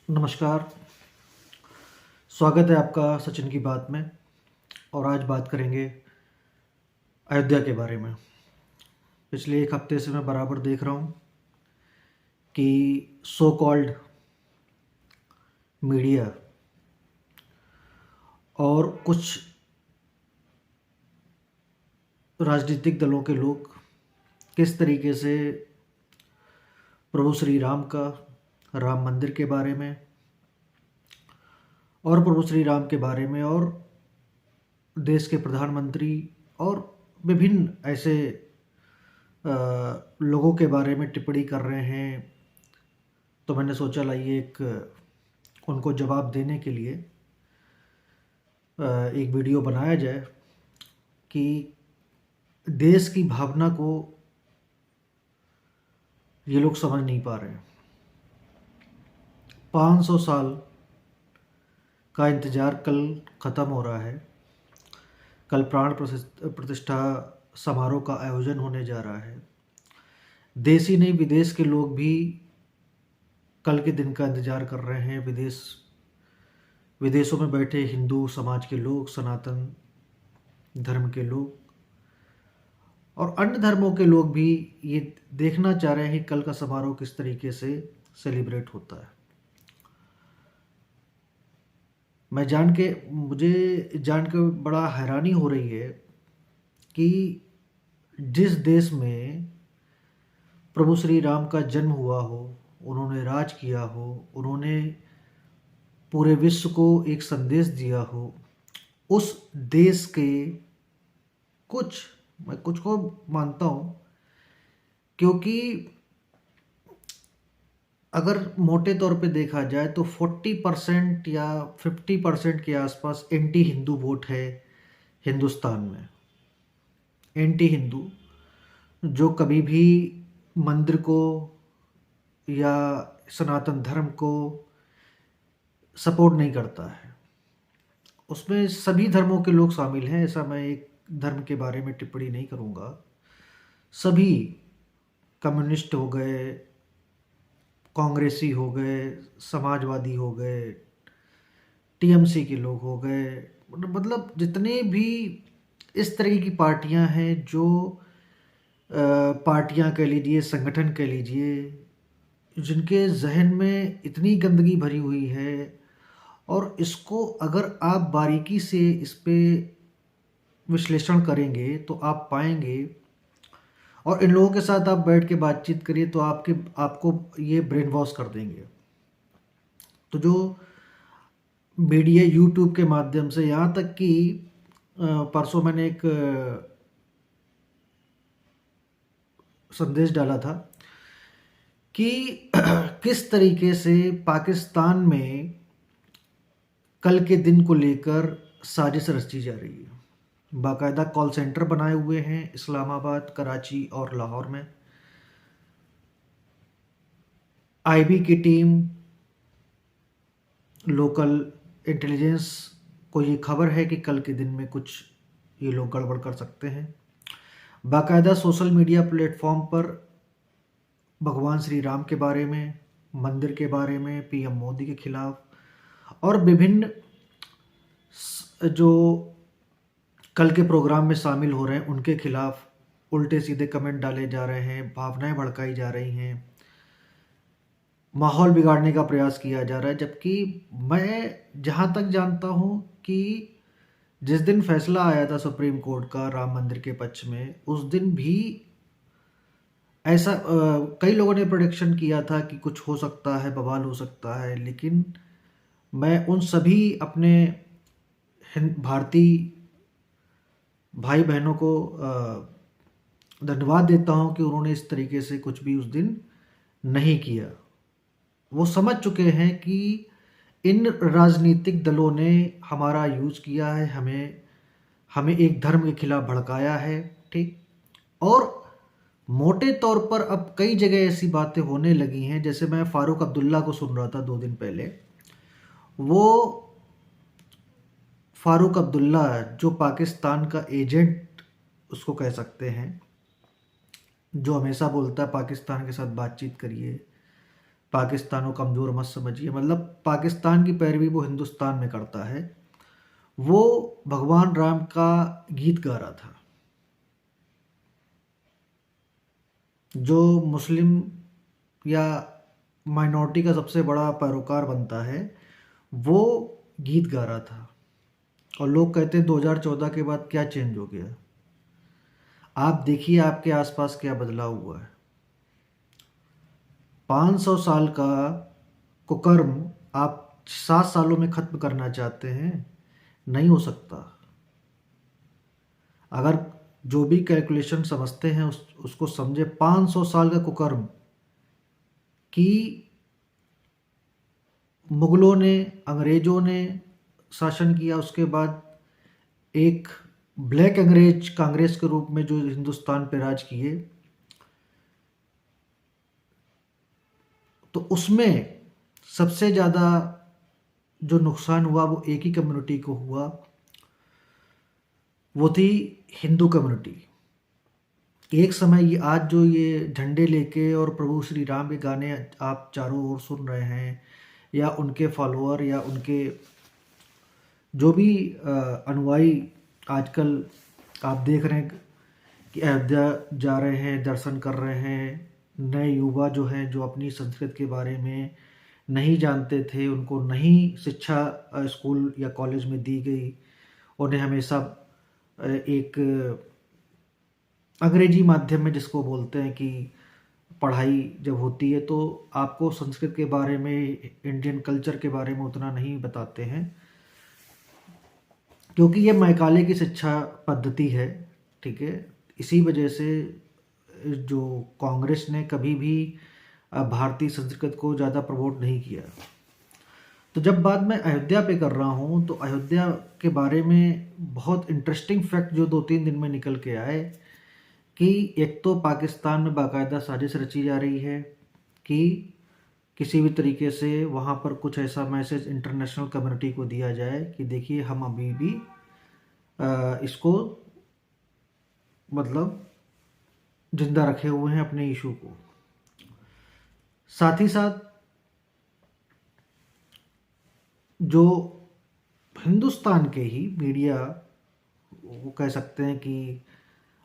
नमस्कार, स्वागत है आपका सचिन की बात में। और आज बात करेंगे अयोध्या के बारे में। पिछले एक हफ्ते से मैं बराबर देख रहा हूँ कि सो कॉल्ड मीडिया और कुछ राजनीतिक दलों के लोग किस तरीके से प्रभु श्री राम का, राम मंदिर के बारे में और प्रभु श्री राम के बारे में और देश के प्रधानमंत्री और विभिन्न ऐसे लोगों के बारे में टिप्पणी कर रहे हैं। तो मैंने सोचा लाइए एक उनको जवाब देने के लिए एक वीडियो बनाया जाए कि देश की भावना को ये लोग समझ नहीं पा रहे हैं। 500 साल का इंतज़ार कल ख़त्म हो रहा है। कल प्राण प्रतिष्ठा समारोह का आयोजन होने जा रहा है। देश ही नहीं, विदेश के लोग भी कल के दिन का इंतज़ार कर रहे हैं। विदेशों में बैठे हिंदू समाज के लोग, सनातन धर्म के लोग और अन्य धर्मों के लोग भी ये देखना चाह रहे हैं कि कल का समारोह किस तरीके से सेलिब्रेट होता है। मुझे जान के बड़ा हैरानी हो रही है कि जिस देश में प्रभु श्री राम का जन्म हुआ हो, उन्होंने राज किया हो, उन्होंने पूरे विश्व को एक संदेश दिया हो, उस देश के मैं कुछ को मानता हूँ, क्योंकि अगर मोटे तौर पे देखा जाए तो 40% या 50% के आसपास एंटी हिंदू वोट है हिंदुस्तान में। एंटी हिंदू जो कभी भी मंदिर को या सनातन धर्म को सपोर्ट नहीं करता है। उसमें सभी धर्मों के लोग शामिल हैं, ऐसा मैं एक धर्म के बारे में टिप्पणी नहीं करूँगा। सभी कम्युनिस्ट हो गए, कांग्रेसी हो गए, समाजवादी हो गए, टीएमसी के लोग हो गए, मतलब जितने भी इस तरह की पार्टियां हैं, जो पार्टियां कह लीजिए, संगठन कह लीजिए, जिनके जहन में इतनी गंदगी भरी हुई है, और इसको अगर आप बारीकी से इस पे विश्लेषण करेंगे तो आप पाएंगे, और इन लोगों के साथ आप बैठ के बातचीत करिए तो आपको ये ब्रेन वॉश कर देंगे। तो जो मीडिया यूट्यूब के माध्यम से, यहाँ तक कि परसों मैंने एक संदेश डाला था कि किस तरीके से पाकिस्तान में कल के दिन को लेकर साजिश रची जा रही है। बाकायदा कॉल सेंटर बनाए हुए हैं इस्लामाबाद, कराची और लाहौर में। आईबी की टीम, लोकल इंटेलिजेंस को ये खबर है कि कल के दिन में कुछ ये लोग गड़बड़ कर सकते हैं। बाकायदा सोशल मीडिया प्लेटफॉर्म पर भगवान श्री राम के बारे में, मंदिर के बारे में, पीएम मोदी के खिलाफ और विभिन्न जो कल के प्रोग्राम में शामिल हो रहे हैं उनके खिलाफ उल्टे सीधे कमेंट डाले जा रहे हैं, भावनाएं भड़काई जा रही हैं, माहौल बिगाड़ने का प्रयास किया जा रहा है। जबकि मैं जहां तक जानता हूं कि जिस दिन फैसला आया था सुप्रीम कोर्ट का राम मंदिर के पक्ष में, उस दिन भी ऐसा कई लोगों ने प्रेडिक्शन किया था कि कुछ हो सकता है, बवाल हो सकता है। लेकिन मैं उन सभी अपने भारतीय भाई बहनों को धन्यवाद देता हूं कि उन्होंने इस तरीके से कुछ भी उस दिन नहीं किया। वो समझ चुके हैं कि इन राजनीतिक दलों ने हमारा यूज किया है, हमें एक धर्म के खिलाफ भड़काया है, ठीक। और मोटे तौर पर अब कई जगह ऐसी बातें होने लगी हैं, जैसे मैं फारूक अब्दुल्ला को सुन रहा था 2 दिन पहले। वो फारूक अब्दुल्ला जो पाकिस्तान का एजेंट उसको कह सकते हैं, जो हमेशा बोलता है पाकिस्तान के साथ बातचीत करिए, पाकिस्तान को कमज़ोर मत समझिए, मतलब पाकिस्तान की पैरवी वो हिंदुस्तान में करता है। वो भगवान राम का गीत गा रहा था। जो मुस्लिम या माइनॉरिटी का सबसे बड़ा पैरोकार बनता है, वो गीत गा रहा था। और लोग कहते हैं 2014 के बाद क्या चेंज हो गया। आप देखिए आपके आसपास क्या बदलाव हुआ है। 500 साल का कुकर्म आप 7 सालों में ख़त्म करना चाहते हैं, नहीं हो सकता। अगर जो भी कैलकुलेशन समझते हैं उसको समझे। 500 साल का कुकर्म कि मुग़लों ने, अंग्रेज़ों ने शासन किया, उसके बाद एक ब्लैक अंग्रेज कांग्रेस के रूप में जो हिंदुस्तान पे राज किए, तो उसमें सबसे ज़्यादा जो नुकसान हुआ वो एक ही कम्युनिटी को हुआ, वो थी हिंदू कम्युनिटी। एक समय ये आज जो ये झंडे लेके और प्रभु श्री राम के गाने आप चारों ओर सुन रहे हैं, या उनके फॉलोअर या उनके जो भी अनुयायी आजकल आप देख रहे हैं कि अयोध्या जा रहे हैं, दर्शन कर रहे हैं। नए युवा जो हैं, जो अपनी संस्कृति के बारे में नहीं जानते थे, उनको नहीं शिक्षा स्कूल या कॉलेज में दी गई। उन्हें हमेशा एक अंग्रेजी माध्यम में, जिसको बोलते हैं कि पढ़ाई जब होती है तो आपको संस्कृत के बारे में, इंडियन कल्चर के बारे में उतना नहीं बताते हैं, क्योंकि ये मैकाले की शिक्षा पद्धति है। ठीक है, इसी वजह से जो कांग्रेस ने कभी भी भारतीय संस्कृत को ज़्यादा प्रमोट नहीं किया। तो जब बात मैं अयोध्या पे कर रहा हूँ, तो अयोध्या के बारे में बहुत इंटरेस्टिंग फैक्ट जो 2-3 दिन में निकल के आए कि एक तो पाकिस्तान में बाकायदा साजिश रची जा रही है कि किसी भी तरीके से वहाँ पर कुछ ऐसा मैसेज इंटरनेशनल कम्युनिटी को दिया जाए कि देखिए हम अभी भी इसको मतलब जिंदा रखे हुए हैं अपने इशू को। साथ ही साथ जो हिंदुस्तान के ही मीडिया, वो कह सकते हैं कि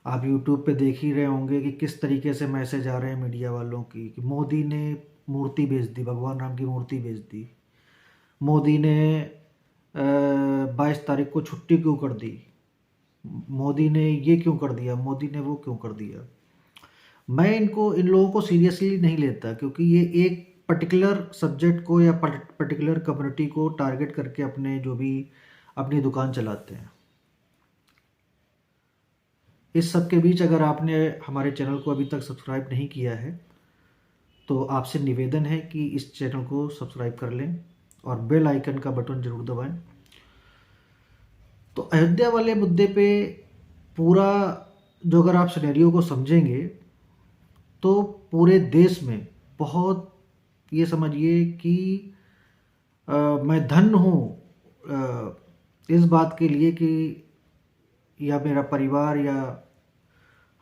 आप यूट्यूब पे देख ही रहे होंगे कि किस तरीके से मैसेज आ रहे हैं मीडिया वालों की कि मोदी ने मूर्ति बेच दी, भगवान राम की मूर्ति बेच दी, मोदी ने 22 तारीख को छुट्टी क्यों कर दी, मोदी ने ये क्यों कर दिया, मोदी ने वो क्यों कर दिया। मैं इन लोगों को सीरियसली नहीं लेता, क्योंकि ये एक पर्टिकुलर सब्जेक्ट को या पर्टिकुलर कम्युनिटी को टारगेट करके अपने जो भी अपनी दुकान चलाते हैं। इस सब के बीच अगर आपने हमारे चैनल को अभी तक सब्सक्राइब नहीं किया है, तो आपसे निवेदन है कि इस चैनल को सब्सक्राइब कर लें और बेल आइकन का बटन ज़रूर दबाएं। तो अयोध्या वाले मुद्दे पे पूरा जो अगर आप सिनेरियो को समझेंगे, तो पूरे देश में बहुत, ये समझिए कि मैं धन्य हूँ इस बात के लिए कि, या मेरा परिवार या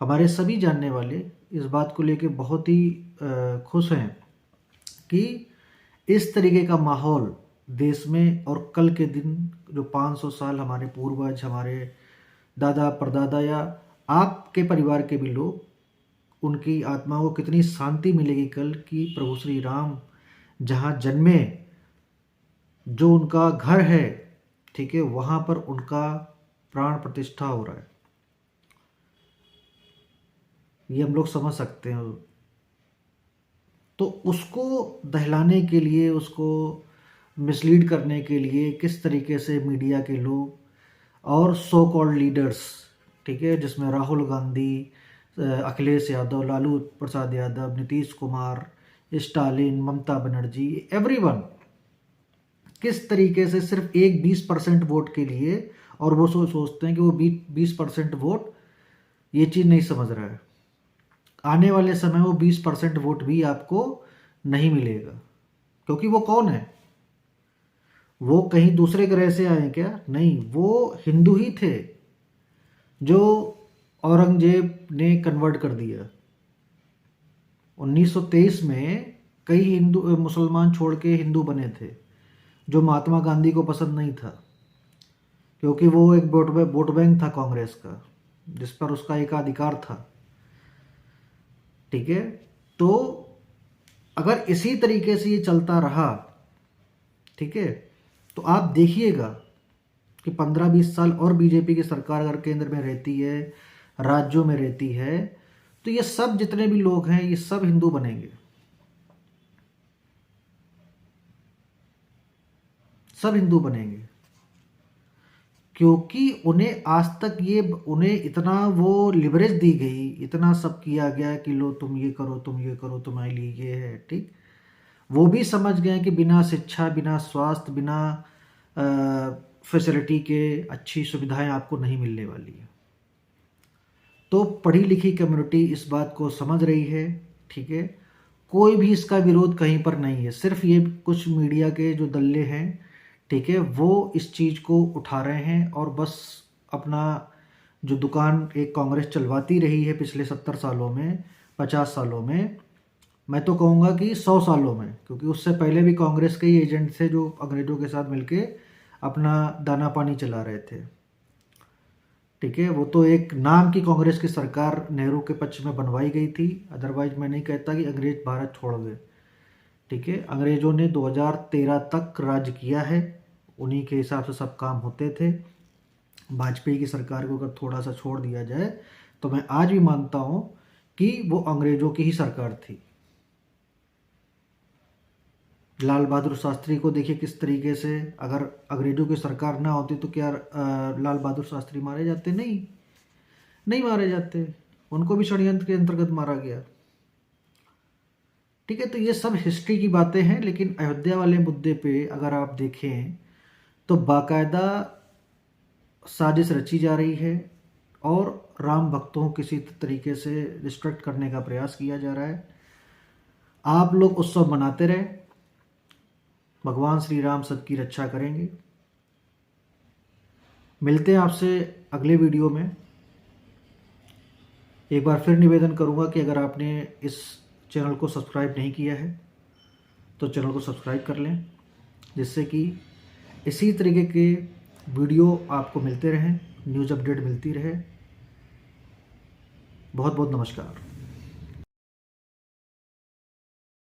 हमारे सभी जानने वाले इस बात को लेके बहुत ही खुश हैं कि इस तरीके का माहौल देश में, और कल के दिन जो 500 साल हमारे पूर्वज, हमारे दादा परदादा या आपके परिवार के भी लोग, उनकी आत्मा को कितनी शांति मिलेगी कल कि प्रभु श्री राम जहाँ जन्मे, जो उनका घर है, ठीक है, वहाँ पर उनका प्राण प्रतिष्ठा हो रहा है। ये हम लोग समझ सकते हैं। तो उसको दहलाने के लिए, उसको मिसलीड करने के लिए किस तरीके से मीडिया के लोग और सो कॉल्ड लीडर्स, ठीक है, जिसमें राहुल गांधी, अखिलेश यादव, लालू प्रसाद यादव, नीतीश कुमार, स्टालिन, ममता बनर्जी, एवरीवन, किस तरीके से सिर्फ एक 20% वोट के लिए, और वो सोचते हैं कि वो 20% वोट, ये चीज़ नहीं समझ रहा है आने वाले समय वो 20% वोट भी आपको नहीं मिलेगा। क्योंकि वो कौन है? वो कहीं दूसरे ग्रह से आए क्या? नहीं, वो हिंदू ही थे जो औरंगजेब ने कन्वर्ट कर दिया। 1923 में कई मुसलमान छोड़ के हिंदू बने थे, जो महात्मा गांधी को पसंद नहीं था, क्योंकि वो एक वोट बैंक था कांग्रेस का, जिस पर उसका एकाधिकार था। ठीक है, तो अगर इसी तरीके से ये चलता रहा, ठीक है, तो आप देखिएगा कि 15-20 साल और बीजेपी की सरकार अगर केंद्र में रहती है, राज्यों में रहती है, तो ये सब जितने भी लोग हैं ये सब हिंदू बनेंगे, सब हिंदू बनेंगे, क्योंकि उन्हें आज तक उन्हें इतना वो लिवरेज दी गई, इतना सब किया गया कि लो तुम ये करो, तुम ये करो, तुम्हारे लिए ये है। ठीक, वो भी समझ गए कि बिना शिक्षा, बिना स्वास्थ्य, बिना फैसिलिटी के अच्छी सुविधाएं आपको नहीं मिलने वाली है। तो पढ़ी लिखी कम्युनिटी इस बात को समझ रही है। ठीक है, कोई भी इसका विरोध कहीं पर नहीं है, सिर्फ ये कुछ मीडिया के जो दल्ले हैं, ठीक है, वो इस चीज़ को उठा रहे हैं और बस अपना जो दुकान एक कांग्रेस चलवाती रही है पिछले 70 सालों में, 50 सालों में, मैं तो कहूँगा कि 100 सालों में, क्योंकि उससे पहले भी कांग्रेस के ही एजेंट थे जो अंग्रेज़ों के साथ मिलके अपना दाना पानी चला रहे थे। ठीक है, वो तो एक नाम की कांग्रेस की सरकार नेहरू के पक्ष में बनवाई गई थी, अदरवाइज मैं नहीं कहता कि अंग्रेज भारत छोड़ गए। ठीक है, अंग्रेज़ों ने 2013 तक राज्य किया है, उन्हीं के हिसाब से सब काम होते थे। वाजपेयी की सरकार को अगर थोड़ा सा छोड़ दिया जाए तो मैं आज भी मानता हूँ कि वो अंग्रेज़ों की ही सरकार थी। लाल बहादुर शास्त्री को देखिए किस तरीके से, अगर अंग्रेज़ों की सरकार ना होती तो क्या लाल बहादुर शास्त्री मारे जाते? नहीं मारे जाते, उनको भी षड्यंत्र के अंतर्गत मारा गया। ठीक है, तो ये सब हिस्ट्री की बातें हैं, लेकिन अयोध्या वाले मुद्दे पे अगर आप देखें तो बाकायदा साजिश रची जा रही है और राम भक्तों को किसी तरीके से डिस्ट्रैक्ट करने का प्रयास किया जा रहा है। आप लोग उत्सव मनाते रहे, भगवान श्री राम सबकी रक्षा करेंगे। मिलते हैं आपसे अगले वीडियो में। एक बार फिर निवेदन करूंगा कि अगर आपने इस चैनल को सब्सक्राइब नहीं किया है तो चैनल को सब्सक्राइब कर लें, जिससे कि इसी तरीके के वीडियो आपको मिलते रहें, न्यूज़ अपडेट मिलती रहे। बहुत बहुत नमस्कार।